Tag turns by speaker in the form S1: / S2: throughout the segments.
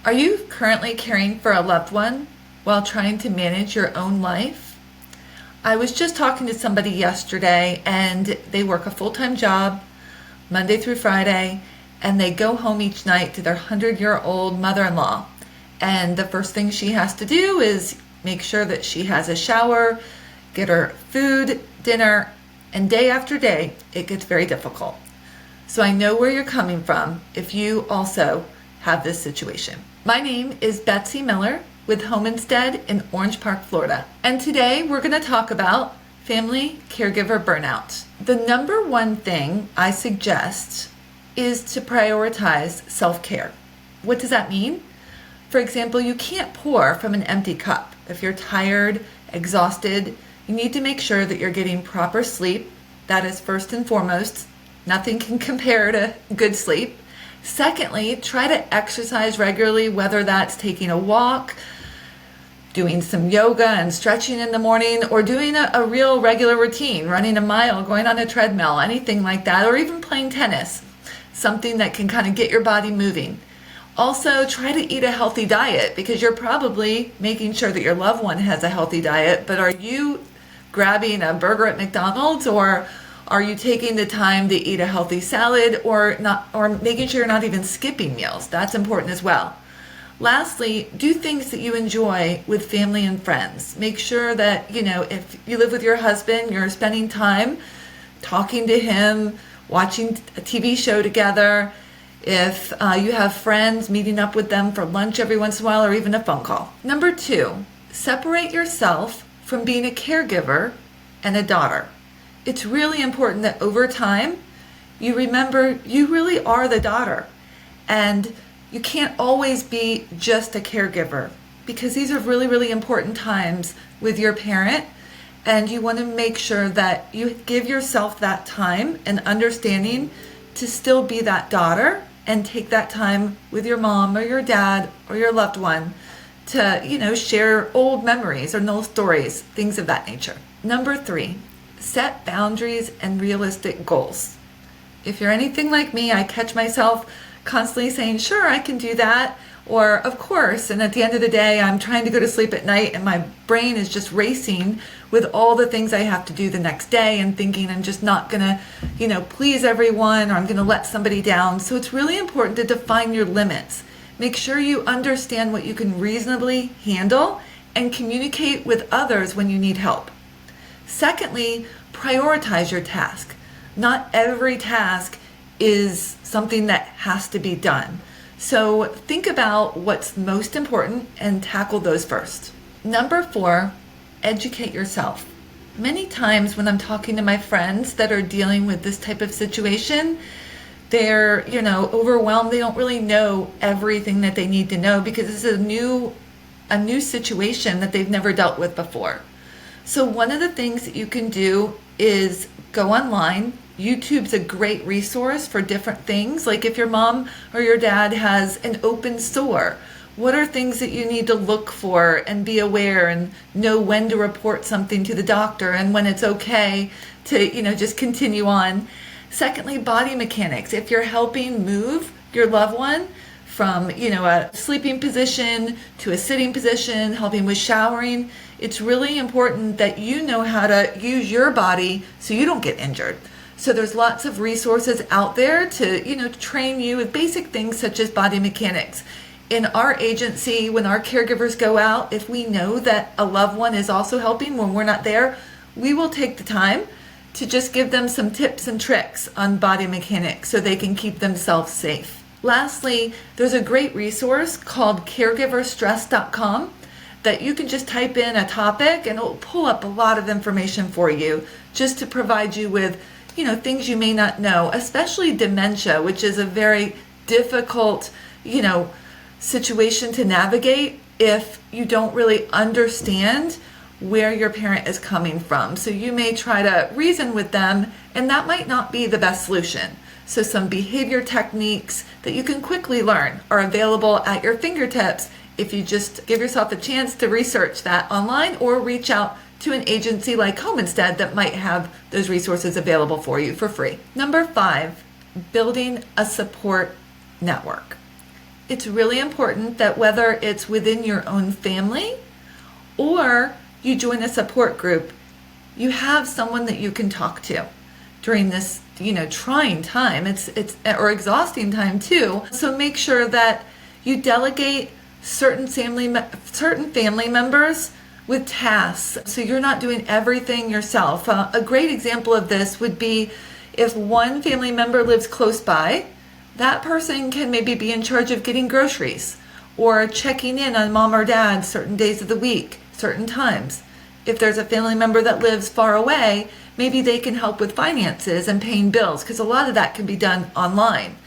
S1: Are you currently caring for a loved one while trying to manage your own life? I was just talking to somebody yesterday and they work a full-time job Monday through Friday, and they go home each night to their 100-year-old mother-in-law. And the first thing she has to do is make sure that she has a shower, get her food, dinner, and day after day, it gets very difficult. So I know where you're coming from if you also have this situation. My name is Betsy Miller with Homestead in Orange Park, Florida. And today we're going to talk about family caregiver burnout. The number one thing I suggest is to prioritize self-care. What does that mean? For example, you can't pour from an empty cup. If you're tired, exhausted, you need to make sure that you're getting proper sleep. That is first and foremost. Nothing can compare to good sleep. Secondly, try to exercise regularly, whether that's taking a walk, doing some yoga and stretching in the morning, or doing a real regular routine, running a mile, going on a treadmill, anything like that, or even playing tennis, something that can kind of get your body moving. Also, try to eat a healthy diet, because you're probably making sure that your loved one has a healthy diet, but are you grabbing a burger at McDonald's, or are you taking the time to eat a healthy salad, or making sure you're not even skipping meals? That's important as well. Lastly, do things that you enjoy with family and friends. Make sure that, if you live with your husband, you're spending time talking to him, watching a TV show together. If you have friends, meeting up with them for lunch every once in a while, or even a phone call. Number 2, separate yourself from being a caregiver and a daughter. It's really important that over time, you remember you really are the daughter, and you can't always be just a caregiver, because these are really, really important times with your parent, and you want to make sure that you give yourself that time and understanding to still be that daughter and take that time with your mom or your dad or your loved one to, share old memories or old stories, things of that nature. Number 3, set boundaries and realistic goals. If you're anything like me, I catch myself constantly saying, sure, I can do that, or of course, and at the end of the day, I'm trying to go to sleep at night and my brain is just racing with all the things I have to do the next day and thinking I'm just not gonna, please everyone, or I'm gonna let somebody down. So it's really important to define your limits. Make sure you understand what you can reasonably handle and communicate with others when you need help. Secondly, prioritize your task. Not every task is something that has to be done. So think about what's most important and tackle those first. Number 4, educate yourself. Many times when I'm talking to my friends that are dealing with this type of situation, they're, overwhelmed. They don't really know everything that they need to know because this is a new situation that they've never dealt with before. So one of the things that you can do is go online. YouTube's a great resource for different things. Like if your mom or your dad has an open sore, what are things that you need to look for and be aware and know when to report something to the doctor and when it's okay to, just continue on. Secondly, body mechanics. If you're helping move your loved one from, a sleeping position to a sitting position, helping with showering, it's really important that you know how to use your body so you don't get injured. So there's lots of resources out there to, train you with basic things such as body mechanics. In our agency, when our caregivers go out, if we know that a loved one is also helping when we're not there, we will take the time to just give them some tips and tricks on body mechanics so they can keep themselves safe. Lastly, there's a great resource called caregiverstress.com that you can just type in a topic and it will pull up a lot of information for you just to provide you with things you may not know, especially dementia, which is a very difficult, situation to navigate if you don't really understand where your parent is coming from. So you may try to reason with them, and that might not be the best solution. So some behavior techniques that you can quickly learn are available at your fingertips if you just give yourself a chance to research that online or reach out to an agency like Homestead that might have those resources available for you for free. Number 5, building a support network. it's really important that whether it's within your own family or you join a support group, you have someone that you can talk to during this, trying time. It's or exhausting time too. So make sure that you delegate certain family members with tasks, so you're not doing everything yourself. A great example of this would be if one family member lives close by, that person can maybe be in charge of getting groceries or checking in on mom or dad certain days of the week, certain times. If there's a family member that lives far away, maybe they can help with finances and paying bills, because a lot of that can be done online.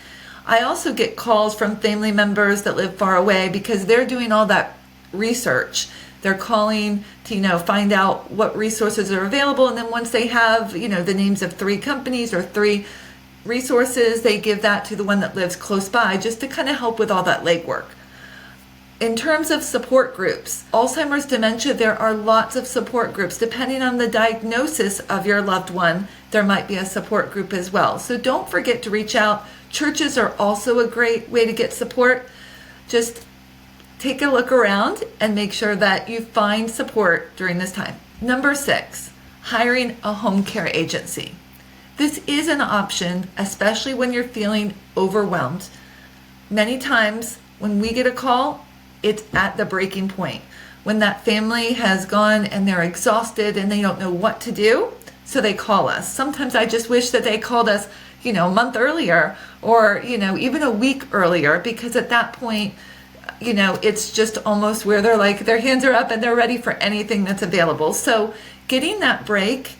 S1: I also get calls from family members that live far away because they're doing all that research. They're calling to, find out what resources are available. And then once they have, the names of 3 companies or 3 resources, they give that to the one that lives close by, just to kind of help with all that legwork. In terms of support groups, Alzheimer's dementia, there are lots of support groups. Depending on the diagnosis of your loved one, there might be a support group as well. So don't forget to reach out. Churches are also a great way to get support. Just take a look around and make sure that you find support during this time. Number 6, hiring a home care agency. This is an option, especially when you're feeling overwhelmed. Many times when we get a call, it's at the breaking point, when that family has gone and they're exhausted and they don't know what to do, so they call us. Sometimes I just wish that they called us, a month earlier, or, even a week earlier, because at that point, it's just almost where they're like, their hands are up and they're ready for anything that's available. So getting that break,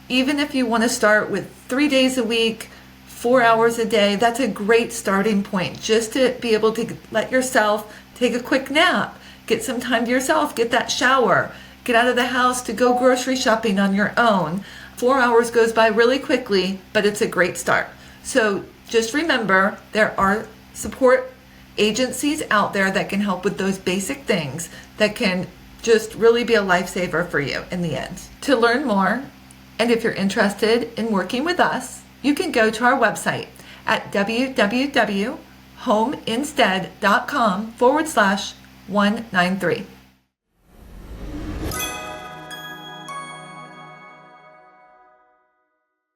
S1: even if you want to start with 3 days a week, 4 hours a day, that's a great starting point, just to be able to let yourself take a quick nap, get some time to yourself, get that shower, get out of the house to go grocery shopping on your own. 4 hours goes by really quickly, but it's a great start. So just remember, there are support agencies out there that can help with those basic things that can just really be a lifesaver for you in the end. To learn more, and if you're interested in working with us, you can go to our website at www.homeinstead.com/193.